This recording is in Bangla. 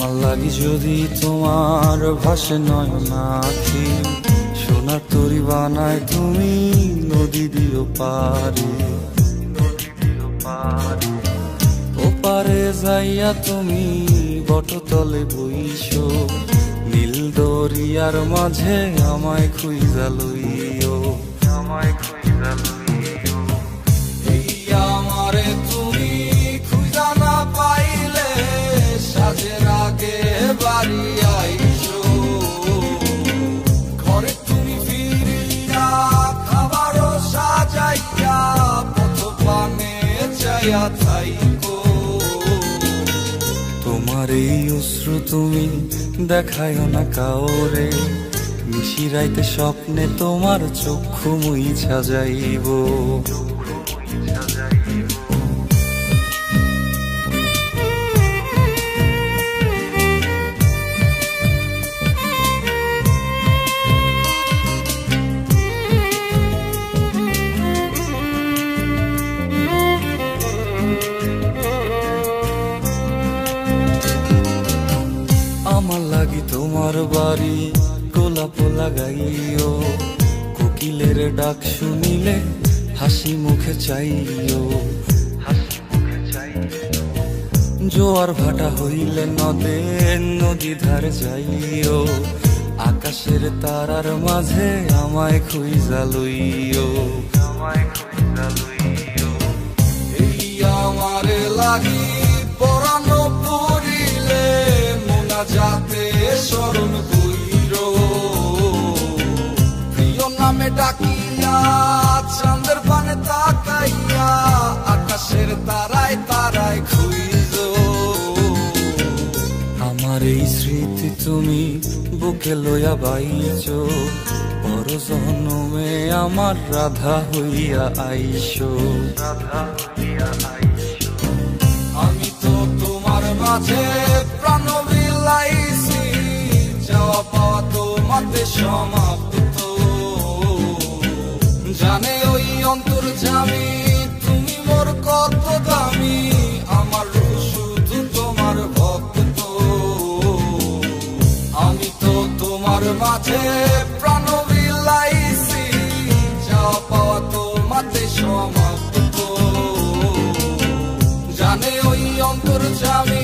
আমার লাগি যদি তোমার ভাসে নয়ন আখি, সোনার তরি বানায় তুমি নদী দিও পারি। ওপারে যাইয়া তুমি বটতলে বইসো, নীল দরিয়ার মাঝে আমায় খুঁজা লইও, আমায় খুঁজা লইও। এই আমারে তুমি খুঁজা না পাইলে সাজের আগে বাড়ি আইসো, ঘরে তুমি ফিরিয়া খাবারও সাজাইয়া পথ পানে চাইয়া থাইকো। তোমার এই অশ্রু তুমি দেখায়ও না কাউরে, নিশিরাইতে স্বপ্নে তোমার চক্ষু মুইছা যাইব। আমার লাগি তোমার বাড়ি গোলাপ লাগাইও, কোকিলের ডাক শুনিলে হাসি মুখে চাইও, জোয়ার ভাটা হইলে নদে নদী ধারে যাইও, আকাশের তারার মাঝে আমায় খুঁজা লইও, আমায় খুঁজা লইও। এই আমারে লাগি পরানো পড়িলে যাতে স্মরণ কইর, প্রিয় নামে ডাকিয়া চাঁদের পানে তাকাইয়া আকাশের তারায় তারায় খুঁজ। আমার এই স্মৃতি তুমি বুকে লইয়া বাইছো, পর জন্মে আমার রাধা হইয়া আইসো, রাধা হইয়া আইসো। আমি তো তোমার মাঝে প্রাণ বিলাইছি, যাওয়া পাওয়া তোমাতে সমাপ্ত। জানে ওই অন্তর্যামী তুমি মোর কত দামি, আমার রূহ শুধু তোমার ভক্ত। আমি তো তোমার মাঝে প্রাণ বিলাইছি, যাওয়া পাওয়া তোমাতে সমাপ্ত। জানে ওই অন্তর্যামী